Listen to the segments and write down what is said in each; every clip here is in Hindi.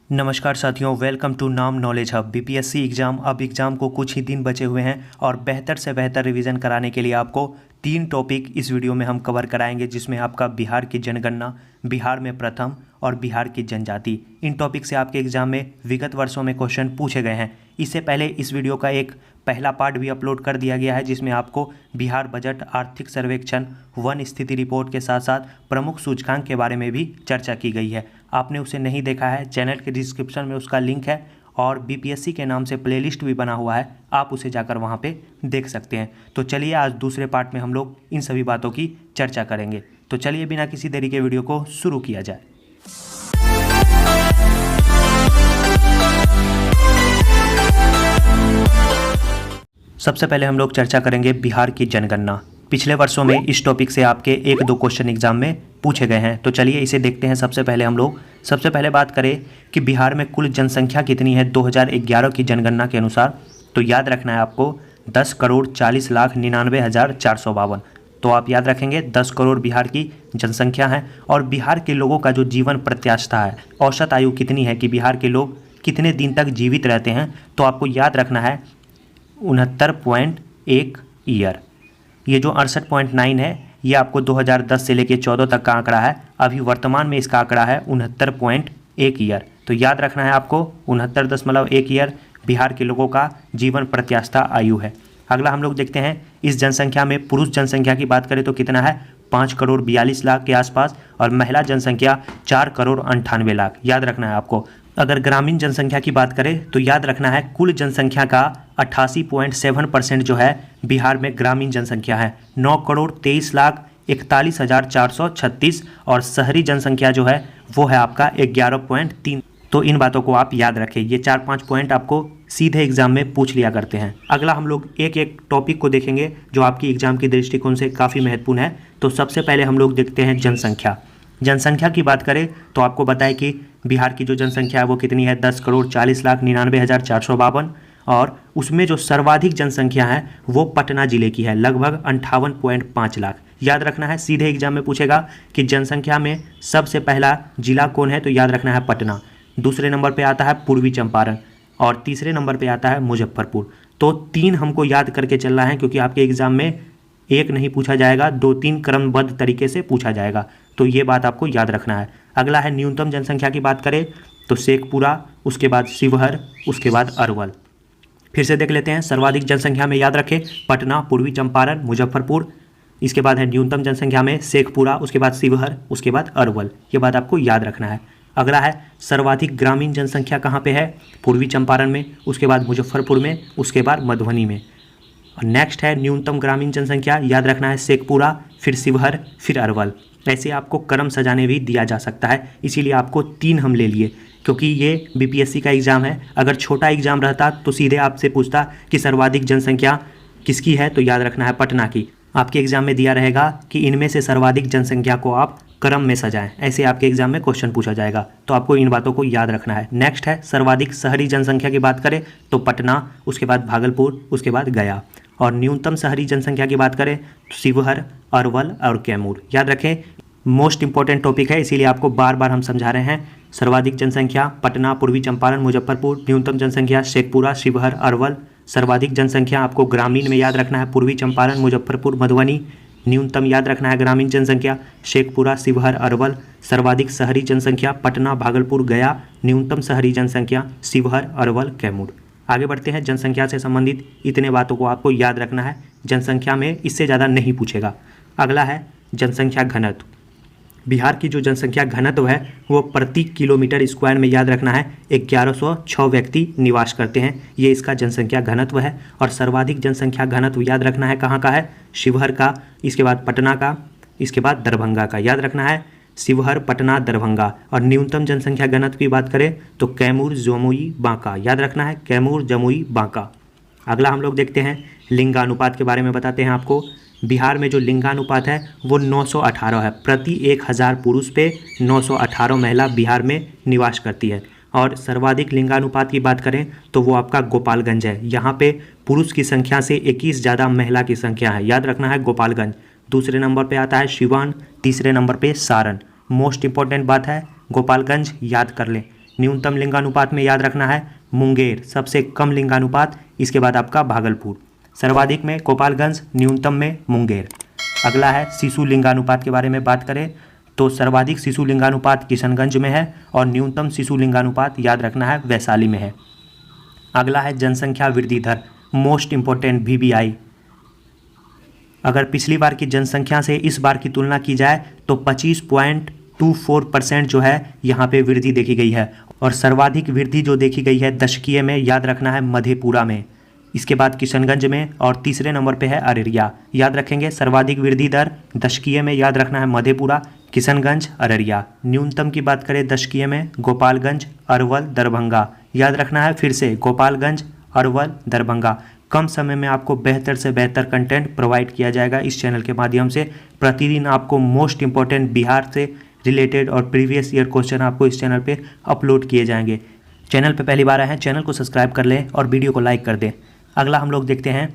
नमस्कार साथियों, वेलकम टू नाम नॉलेज हब। बीपीएससी एग्ज़ाम अब एग्ज़ाम को कुछ ही दिन बचे हुए हैं और बेहतर से बेहतर रिवीजन कराने के लिए आपको 3 टॉपिक इस वीडियो में हम कवर कराएंगे, जिसमें आपका बिहार की जनगणना, बिहार में प्रथम और बिहार की जनजाति, इन टॉपिक से आपके एग्ज़ाम में विगत वर्षों में क्वेश्चन पूछे गए हैं। इससे पहले इस वीडियो का एक पहला पार्ट भी अपलोड कर दिया गया है, जिसमें आपको बिहार बजट, आर्थिक सर्वेक्षण, वन स्थिति रिपोर्ट के साथ साथ प्रमुख सूचकांक के बारे में भी चर्चा की गई है। आपने उसे नहीं देखा है, चैनल के डिस्क्रिप्शन में उसका लिंक है और बीपीएससी के नाम से प्लेलिस्ट भी बना हुआ है, आप उसे जाकर वहां पे देख सकते हैं। तो चलिए आज दूसरे पार्ट में हम लोग इन सभी बातों की चर्चा करेंगे। तो चलिए बिना किसी देरी के वीडियो को शुरू किया जाए। सबसे पहले हम लोग चर्चा करेंगे बिहार की जनगणना। पिछले वर्षों में इस टॉपिक से आपके 1-2 क्वेश्चन एग्जाम में पूछे गए हैं, तो चलिए इसे देखते हैं। सबसे पहले बात करें कि बिहार में कुल जनसंख्या कितनी है 2011 की जनगणना के अनुसार, तो याद रखना है आपको 10,40,99,452। तो आप याद रखेंगे 10 करोड़ बिहार की जनसंख्या है और बिहार के लोगों का जो जीवन प्रत्याशा है, औसत आयु कितनी है कि बिहार के लोग कितने दिन तक जीवित रहते हैं, तो आपको याद रखना है 69.1 ईयर। ये जो 68.9 है ये आपको 2010 से लेकर 14 तक का आंकड़ा है। अभी वर्तमान में इसका आंकड़ा है 69.1 ईयर। तो याद रखना है आपको 69.1 ईयर बिहार के लोगों का जीवन प्रत्याशा आयु है। अगला हम लोग देखते हैं, इस जनसंख्या में पुरुष जनसंख्या की बात करें तो कितना है 5,42,00,000 के आसपास और महिला जनसंख्या 4,98,00,000। याद रखना है आपको। अगर ग्रामीण जनसंख्या की बात करें तो याद रखना है कुल जनसंख्या का 88.7% जो है बिहार में ग्रामीण जनसंख्या है, 9,23,41,436 और शहरी जनसंख्या जो है वो है आपका 11.3। तो इन बातों को आप याद रखें, ये 4-5 पॉइंट आपको सीधे एग्जाम में पूछ लिया करते हैं। अगला हम लोग एक एक टॉपिक को देखेंगे जो आपकी एग्जाम की दृष्टिकोण से काफ़ी महत्वपूर्ण है। तो सबसे पहले हम लोग देखते हैं जनसंख्या। जनसंख्या की बात करें तो आपको बताएं कि बिहार की जो जनसंख्या है वो कितनी है 10,40,99,452 और उसमें जो सर्वाधिक जनसंख्या है वो पटना जिले की है, लगभग 58.5 लाख। याद रखना है, सीधे एग्जाम में पूछेगा कि जनसंख्या में सबसे पहला जिला कौन है, तो याद रखना है पटना। दूसरे नंबर पे आता है पूर्वी चंपारण और तीसरे नंबर पे आता है मुजफ्फरपुर। तो 3 हमको याद करके चलना है, क्योंकि आपके एग्जाम में 1 नहीं पूछा जाएगा, 2-3 क्रमबद्ध तरीके से पूछा जाएगा, तो ये बात आपको याद रखना है। अगला है न्यूनतम जनसंख्या की बात करें तो शेखपुरा, उसके बाद शिवहर, उसके बाद अरवल। फिर से देख लेते हैं, सर्वाधिक जनसंख्या में याद रखें पटना, पूर्वी चंपारण, मुजफ्फरपुर। इसके बाद है न्यूनतम जनसंख्या में शेखपुरा, उसके बाद शिवहर, उसके बाद अरवल। ये बात आपको याद रखना है। अगला है सर्वाधिक ग्रामीण जनसंख्या कहाँ पे है, पूर्वी चंपारण में, उसके बाद मुजफ्फरपुर में, उसके बाद मधुबनी में। और नेक्स्ट है न्यूनतम ग्रामीण जनसंख्या, याद रखना है शेखपुरा, फिर शिवहर, फिर अरवल। ऐसे आपको क्रम सजाने भी दिया जा सकता है, इसीलिए आपको 3 हम ले लिए, क्योंकि ये बीपीएससी का एग्ज़ाम है। अगर छोटा एग्जाम रहता तो सीधे आपसे पूछता कि सर्वाधिक जनसंख्या किसकी है, तो याद रखना है पटना की। आपके एग्जाम में दिया रहेगा कि इनमें से सर्वाधिक जनसंख्या को आप क्रम में सजाएं, ऐसे आपके एग्जाम में क्वेश्चन पूछा जाएगा, तो आपको इन बातों को याद रखना है। नेक्स्ट है सर्वाधिक शहरी जनसंख्या की बात करें तो पटना, उसके बाद भागलपुर, उसके बाद गया। और न्यूनतम शहरी जनसंख्या की बात करें तो शिवहर, अरवल और कैमूर। याद रखें, मोस्ट इंपॉर्टेंट टॉपिक है, इसीलिए आपको बार बार हम समझा रहे हैं। सर्वाधिक जनसंख्या पटना, पूर्वी चंपारण, मुजफ्फरपुर। न्यूनतम जनसंख्या शेखपुरा, शिवहर, अरवल। सर्वाधिक जनसंख्या आपको ग्रामीण में याद रखना है पूर्वी चंपारण, मुजफ्फरपुर, मधुबनी। न्यूनतम याद रखना है ग्रामीण जनसंख्या शेखपुरा, शिवहर, अरवल। सर्वाधिक शहरी जनसंख्या पटना, भागलपुर, गया। न्यूनतम शहरी जनसंख्या शिवहर, अरवल, कैमूर। आगे बढ़ते हैं, जनसंख्या से संबंधित इतने बातों को आपको याद रखना है, जनसंख्या में इससे ज़्यादा नहीं पूछेगा। अगला है जनसंख्या घनत्व। बिहार की जो जनसंख्या घनत्व है वो प्रति किलोमीटर स्क्वायर में याद रखना है 1106 व्यक्ति निवास करते हैं, ये इसका जनसंख्या घनत्व है। और सर्वाधिक जनसंख्या घनत्व याद रखना है कहाँ का है, शिवहर का, इसके बाद पटना का, इसके बाद दरभंगा का। याद रखना है शिवहर, पटना, दरभंगा। और न्यूनतम जनसंख्या घनत्व की बात करें तो कैमूर, जमुई, बांका। याद रखना है कैमूर, जमुई, बांका। अगला हम लोग देखते हैं लिंगानुपात के बारे में बताते हैं आपको। बिहार में जो लिंगानुपात है वो 918 है, प्रति 1000 पुरुष पे 918 महिला बिहार में निवास करती है। और सर्वाधिक लिंगानुपात की बात करें तो वो आपका गोपालगंज है, यहाँ पे पुरुष की संख्या से 21 ज़्यादा महिला की संख्या है। याद रखना है गोपालगंज। दूसरे नंबर पे आता है सिवान, तीसरे नंबर पे सारण। मोस्ट इंपॉर्टेंट बात है गोपालगंज याद कर लें, न्यूनतम लिंगानुपात में याद रखना है मुंगेर, सबसे कम लिंगानुपात, इसके बाद आपका भागलपुर। सर्वाधिक में गोपालगंज, न्यूनतम में मुंगेर। अगला है शिशु लिंगानुपात के बारे में बात करें तो सर्वाधिक शिशु लिंगानुपात किशनगंज में है और न्यूनतम शिशु लिंगानुपात याद रखना है वैशाली में है। अगला है जनसंख्या वृद्धि दर, मोस्ट इंपॉर्टेंट VBI। अगर पिछली बार की जनसंख्या से इस बार की तुलना की जाए तो 25.24% जो है यहाँ पे वृद्धि देखी गई है और सर्वाधिक वृद्धि जो देखी गई है दशकीय में याद रखना है मधेपुरा में, इसके बाद किशनगंज में और तीसरे नंबर पे है अररिया। याद रखेंगे सर्वाधिक वृद्धि दर दशकीय में याद रखना है मधेपुरा, किशनगंज, अररिया। न्यूनतम की बात करें दशकीय में गोपालगंज, अरवल, दरभंगा। याद रखना है फिर से गोपालगंज, अरवल, दरभंगा। कम समय में आपको बेहतर से बेहतर कंटेंट प्रोवाइड किया जाएगा इस चैनल के माध्यम से। प्रतिदिन आपको मोस्ट इंपॉर्टेंट बिहार से रिलेटेड और प्रीवियस ईयर क्वेश्चन आपको इस चैनल पे अपलोड किए जाएंगे। चैनल पे पहली बार आए हैं, चैनल को सब्सक्राइब कर लें और वीडियो को लाइक कर दें। अगला हम लोग देखते हैं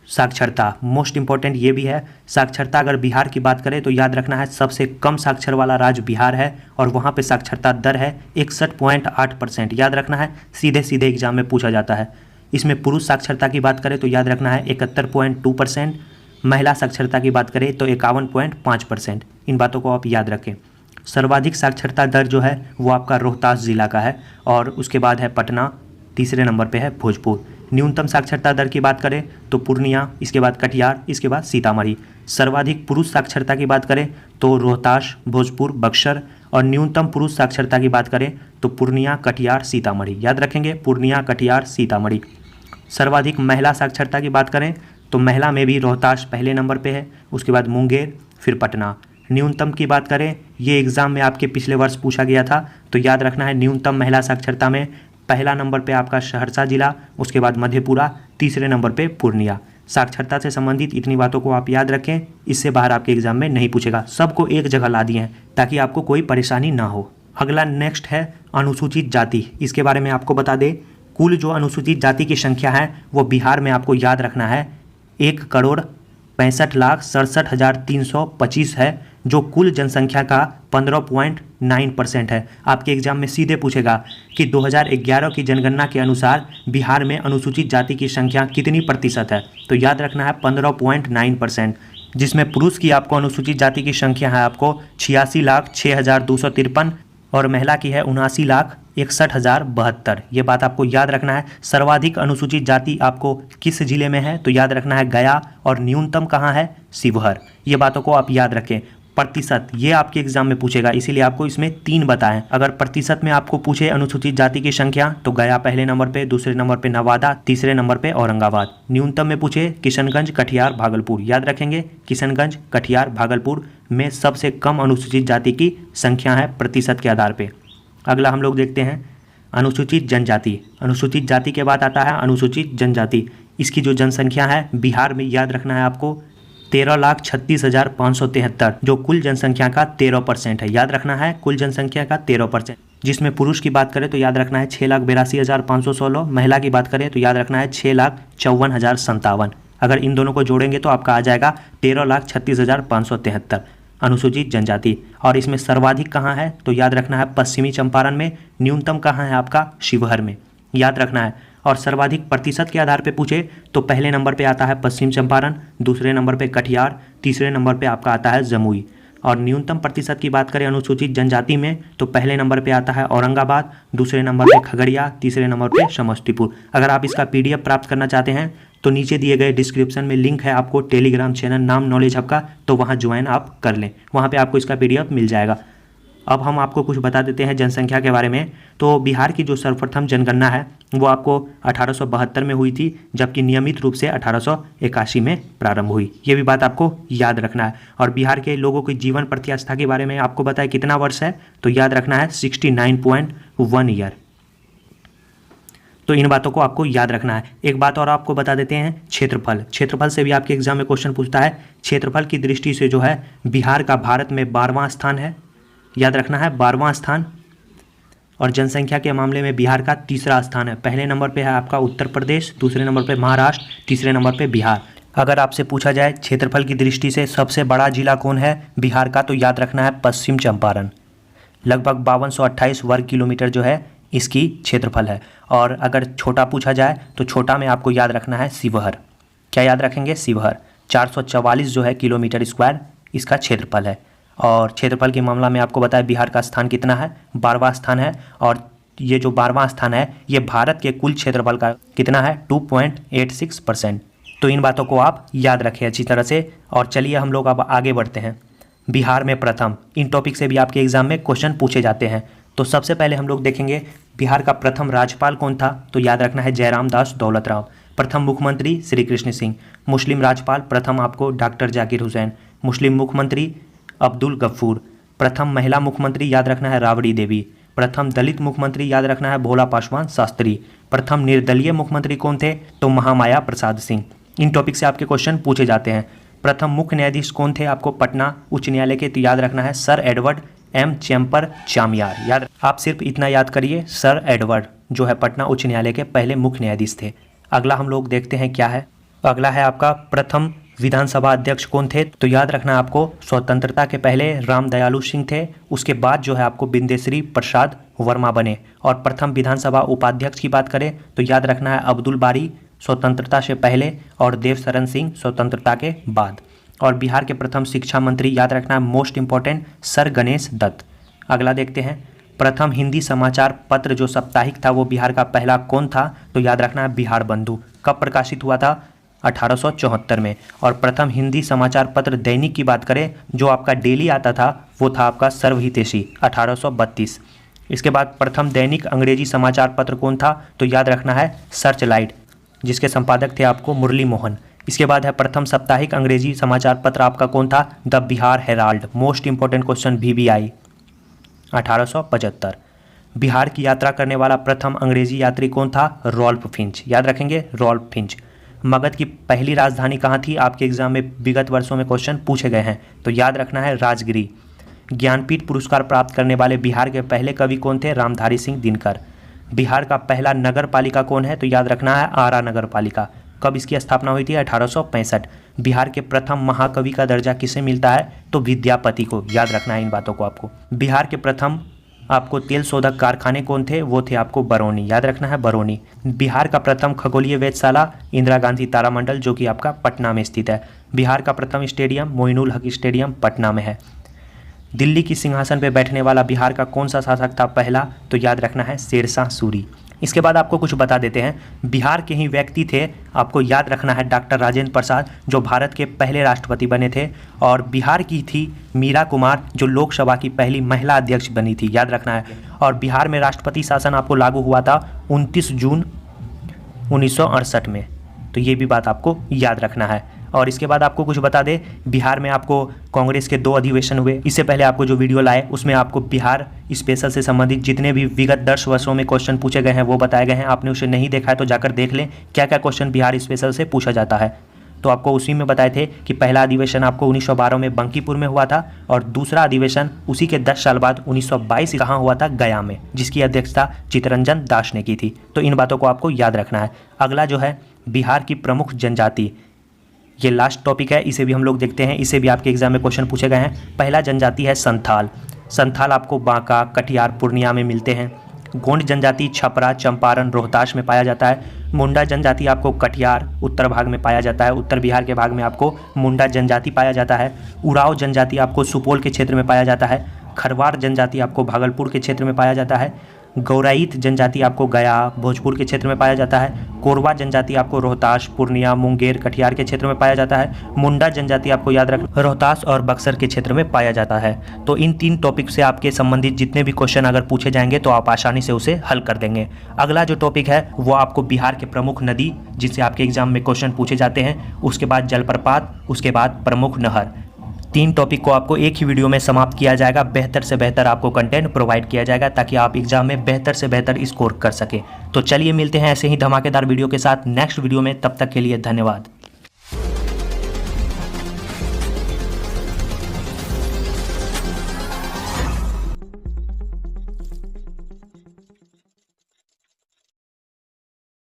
साक्षरता, मोस्ट इंपॉर्टेंट ये भी है। साक्षरता अगर बिहार की बात करें तो याद रखना है सबसे कम साक्षर वाला राज्य बिहार है और वहाँ पे साक्षरता दर है 61.8%। याद रखना है, सीधे सीधे एग्जाम में पूछा जाता है। इसमें पुरुष साक्षरता की बात करें तो याद रखना है 71.2%, महिला साक्षरता की बात करें तो 51.5%। इन बातों को आप याद रखें। सर्वाधिक साक्षरता दर जो है वो आपका रोहतास जिला का है और उसके बाद है पटना, तीसरे नंबर पे है भोजपुर। न्यूनतम साक्षरता दर की बात करें तो पूर्णिया, इसके बाद कटिहार, इसके बाद सीतामढ़ी। सर्वाधिक पुरुष साक्षरता की बात करें तो रोहतास, भोजपुर, बक्सर और न्यूनतम पुरुष साक्षरता की बात करें तो पूर्णिया, कटिहार, सीतामढ़ी। याद रखेंगे पूर्णिया, कटिहार, सीतामढ़ी। सर्वाधिक महिला साक्षरता की बात करें तो महिला में भी रोहतास पहले नंबर पे है, उसके बाद मुंगेर, फिर पटना। न्यूनतम की बात करें, ये एग्ज़ाम में आपके पिछले वर्ष पूछा गया था तो याद रखना है न्यूनतम महिला साक्षरता में पहला नंबर पे आपका सहरसा जिला, उसके बाद मधेपुरा, तीसरे नंबर पे पूर्णिया। साक्षरता से संबंधित इतनी बातों को आप याद रखें, इससे बाहर आपके एग्जाम में नहीं पूछेगा। सबको एक जगह ला दिए हैं ताकि आपको कोई परेशानी ना हो। अगला नेक्स्ट है अनुसूचित जाति। इसके बारे में आपको बता दें, कुल जो अनुसूचित जाति की संख्या है वो बिहार में आपको याद रखना है 1,65,67,325 है, जो कुल जनसंख्या का 15.9% है। आपके एग्जाम में सीधे पूछेगा कि 2011 की जनगणना के अनुसार बिहार में अनुसूचित जाति की संख्या कितनी प्रतिशत है, तो याद रखना है 15.9%, जिसमें पुरुष की आपको अनुसूचित जाति की संख्या है आपको 86,06,253 और महिला की है 79,61,072। ये बात आपको याद रखना है। सर्वाधिक अनुसूचित जाति आपको किस जिले में है, तो याद रखना है गया, और न्यूनतम कहाँ है, शिवहर। ये बातों को आप याद रखें। प्रतिशत ये आपके एग्जाम में पूछेगा, इसीलिए आपको इसमें 3 बताएं। अगर प्रतिशत में आपको पूछे अनुसूचित जाति की संख्या तो गया पहले नंबर पे, दूसरे नंबर पे नवादा, तीसरे नंबर पे औरंगाबाद। न्यूनतम में पूछे किशनगंज, कटिहार, भागलपुर। याद रखेंगे किशनगंज, कटिहार, भागलपुर में सबसे कम अनुसूचित जाति की संख्या है प्रतिशत के आधार पर। अगला हम लोग देखते हैं अनुसूचित जनजाति। अनुसूचित जाति के बाद आता है अनुसूचित जनजाति। इसकी जो जनसंख्या है बिहार में याद रखना है आपको 13,36,573, जो कुल जनसंख्या का 13% है। याद रखना है कुल जनसंख्या का 13%, जिसमें पुरुष की बात करें तो याद रखना है 6,82,516, महिला की बात करें तो याद रखना है 6,54,057। अगर इन दोनों को जोड़ेंगे तो आपका आ जाएगा 13,36,573 अनुसूचित जनजाति। और इसमें सर्वाधिक कहाँ है, तो याद रखना है पश्चिमी चंपारण में। न्यूनतम कहाँ है आपका, शिवहर में। याद रखना है। और सर्वाधिक प्रतिशत के आधार पे पूछे तो पहले नंबर पे आता है पश्चिम चंपारण, दूसरे नंबर पे कटिहार, तीसरे नंबर पे आपका आता है जमुई। और न्यूनतम प्रतिशत की बात करें अनुसूचित जनजाति में तो पहले नंबर पे आता है औरंगाबाद, दूसरे नंबर पे खगड़िया, तीसरे नंबर पे समस्तीपुर। अगर आप इसका PDF प्राप्त करना चाहते हैं तो नीचे दिए गए डिस्क्रिप्शन में लिंक है आपको टेलीग्राम चैनल नाम नॉलेज हब का, तो वहाँ ज्वाइन आप कर लें, वहाँ पे आपको इसका PDF मिल जाएगा। अब हम आपको कुछ बता देते हैं जनसंख्या के बारे में। तो बिहार की जो सर्वप्रथम जनगणना है वो आपको 1872 में हुई थी, जबकि नियमित रूप से 1881 में प्रारंभ हुई। ये भी बात आपको याद रखना है। और बिहार के लोगों की जीवन प्रत्यास्था के बारे में आपको बताया कितना वर्ष है, तो याद रखना है 69.1 ईयर। तो इन बातों को आपको याद रखना है। एक बात और आपको बता देते हैं, क्षेत्रफल। क्षेत्रफल से भी आपके एग्जाम में क्वेश्चन पूछता है। क्षेत्रफल की दृष्टि से जो है बिहार का भारत में 12वां स्थान है। याद रखना है 12वां स्थान। और जनसंख्या के मामले में बिहार का तीसरा स्थान है। पहले नंबर पे है आपका उत्तर प्रदेश, दूसरे नंबर पे महाराष्ट्र, तीसरे नंबर पे बिहार। अगर आपसे पूछा जाए क्षेत्रफल की दृष्टि से सबसे बड़ा जिला कौन है बिहार का, तो याद रखना है पश्चिम चंपारण। लगभग 5228 वर्ग किलोमीटर जो है इसकी क्षेत्रफल है। और अगर छोटा पूछा जाए तो छोटा में आपको याद रखना है शिवहर। क्या याद रखेंगे? शिवहर। 444 जो है किलोमीटर स्क्वायर इसका क्षेत्रफल है। और क्षेत्रफल के मामला में आपको बताया बिहार का स्थान कितना है? 12वां स्थान है। और ये जो 12वां स्थान है ये भारत के कुल क्षेत्रफल का कितना है? 2.86%। तो इन बातों को आप याद रखें अच्छी तरह से। और चलिए हम लोग अब आगे बढ़ते हैं। बिहार में प्रथम, इन टॉपिक से भी आपके एग्जाम में क्वेश्चन पूछे जाते हैं। तो सबसे पहले हम लोग देखेंगे बिहार का प्रथम राज्यपाल कौन था? तो याद रखना है जयराम दास दौलतराव। प्रथम मुख्यमंत्री श्री कृष्ण सिंह। मुस्लिम राज्यपाल प्रथम आपको डॉक्टर जाकिर हुसैन। मुस्लिम मुख्यमंत्री अब्दुल गफ्फूर। प्रथम महिला मुख्यमंत्री याद रखना है राबड़ी देवी। प्रथम दलित मुख्यमंत्री याद रखना है भोला पासवान शास्त्री। प्रथम निर्दलीय मुख्यमंत्री कौन थे? तो महामाया प्रसाद सिंह। इन टॉपिक से आपके क्वेश्चन पूछे जाते हैं। प्रथम मुख्य न्यायाधीश कौन थे आपको पटना उच्च न्यायालय के? तो याद रखना है सर एडवर्ड एम चैम्पर चामियार। याद आप सिर्फ इतना याद करिए, सर एडवर्ड जो है पटना उच्च न्यायालय के पहले मुख्य न्यायाधीश थे। अगला हम लोग देखते हैं क्या है। अगला है आपका प्रथम विधानसभा अध्यक्ष कौन थे? तो याद रखना आपको स्वतंत्रता के पहले राम दयालु सिंह थे। उसके बाद जो है आपको बिंदेश्वरी प्रसाद वर्मा बने। और प्रथम विधानसभा उपाध्यक्ष की बात करें तो याद रखना है अब्दुल बारी स्वतंत्रता से पहले और देवशरण सिंह स्वतंत्रता के बाद। और बिहार के प्रथम शिक्षा मंत्री याद रखना है most important sir Ganesh Dutt. अगला देखते हैं प्रथम हिंदी समाचार पत्र जो साप्ताहिक था वो बिहार का पहला कौन था? तो याद रखना है बिहार बंधु। कब प्रकाशित हुआ था? 1874 में। और प्रथम हिंदी समाचार पत्र दैनिक की बात करें जो आपका डेली आता था वो था आपका सर्वहितैषी 1832। इसके बाद प्रथम दैनिक अंग्रेजी समाचार पत्र कौन था? तो याद रखना है सर्च लाइट जिसके संपादक थे आपको मुरली मोहन। इसके बाद है प्रथम साप्ताहिक अंग्रेजी समाचार पत्र आपका कौन था? The Bihar Herald. Most important question BBI 1875। Bihar की यात्रा करने वाला प्रथम अंग्रेजी यात्री कौन था? Ralph Finch. याद रखेंगे रॉल्फ फिंच। मगध की पहली राजधानी कहाँ थी? आपके एग्जाम में विगत वर्षों में क्वेश्चन पूछे गए हैं तो याद रखना है राजगिरी। ज्ञानपीठ पुरस्कार प्राप्त करने वाले बिहार के पहले कवि कौन थे? रामधारी सिंह दिनकर। बिहार का पहला नगर पालिका कौन है? तो याद रखना है आरा नगर पालिका। कब इसकी स्थापना हुई थी? 1865। बिहार के प्रथम महाकवि का दर्जा किसे मिलता है? तो विद्यापति को। याद रखना है इन बातों को आपको। बिहार के प्रथम आपको तेल शोधक कारखाने कौन थे? वो थे आपको बरौनी। याद रखना है बरौनी। बिहार का प्रथम खगोलीय वेधशाला इंदिरा गांधी तारामंडल जो कि आपका पटना में स्थित है। बिहार का प्रथम स्टेडियम मोइनुल हक स्टेडियम पटना में है। दिल्ली की सिंहासन पर बैठने वाला बिहार का कौन सा शासक था पहला? तो याद रखना है शेरशाह सूरी। इसके बाद आपको कुछ बता देते हैं। बिहार के ही व्यक्ति थे आपको याद रखना है डॉक्टर राजेंद्र प्रसाद जो भारत के पहले राष्ट्रपति बने थे। और बिहार की थी मीरा कुमार जो लोकसभा की पहली महिला अध्यक्ष बनी थी। याद रखना है। और बिहार में राष्ट्रपति शासन आपको लागू हुआ था 29 जून 1968 में। तो ये भी बात आपको याद रखना है। और इसके बाद आपको कुछ बता दें, बिहार में आपको कांग्रेस के 2 अधिवेशन हुए। इससे पहले आपको जो वीडियो लाए उसमें आपको बिहार स्पेशल से संबंधित जितने भी विगत 10 वर्षों में क्वेश्चन पूछे गए हैं वो बताए गए हैं। आपने उसे नहीं देखा है तो जाकर देख लें क्या क्या क्वेश्चन बिहार स्पेशल से पूछा जाता है। तो आपको उसी में बताए थे कि पहला अधिवेशन आपको 1912 में बंकीपुर में हुआ था और दूसरा अधिवेशन उसी के 10 साल बाद 1922 कहाँ हुआ था? गया में, जिसकी अध्यक्षता चित्तरंजन दास ने की थी। तो इन बातों को आपको याद रखना है। अगला जो है बिहार की प्रमुख जनजाति, ये लास्ट टॉपिक है, इसे भी हम लोग देखते हैं। इसे भी आपके एग्जाम में क्वेश्चन पूछे गए हैं। पहला जनजाति है संथाल। संथाल आपको बांका, कटिहार, पूर्णिया में मिलते हैं। गोंड जनजाति छपरा, चंपारण, रोहतास में पाया जाता है। मुंडा जनजाति आपको कटिहार उत्तर भाग में पाया जाता है। उत्तर बिहार के भाग में आपको मुंडा जनजाति पाया जाता है। उराव जनजाति आपको सुपौल के क्षेत्र में पाया जाता है। खरवार जनजाति आपको भागलपुर के क्षेत्र में पाया जाता है। गौराईत जनजाति आपको गया, भोजपुर के क्षेत्र में पाया जाता है। कोरवा जनजाति आपको रोहतास, पूर्णिया, मुंगेर, कटिहार के क्षेत्र में पाया जाता है। मुंडा जनजाति आपको याद रख रोहतास और बक्सर के क्षेत्र में पाया जाता है। तो इन 3 टॉपिक से आपके संबंधित जितने भी क्वेश्चन अगर पूछे जाएंगे तो आप आसानी से उसे हल कर देंगे। अगला जो टॉपिक है वो आपको बिहार के प्रमुख नदी जिससे आपके एग्जाम में क्वेश्चन पूछे जाते हैं, उसके बाद जलप्रपात, उसके बाद प्रमुख नहर। 3 टॉपिक को आपको एक ही वीडियो में समाप्त किया जाएगा। बेहतर से बेहतर आपको कंटेंट प्रोवाइड किया जाएगा ताकि आप एग्जाम में बेहतर से बेहतर स्कोर कर सकें। तो चलिए मिलते हैं ऐसे ही धमाकेदार वीडियो के साथ नेक्स्ट वीडियो में। तब तक के लिए धन्यवाद।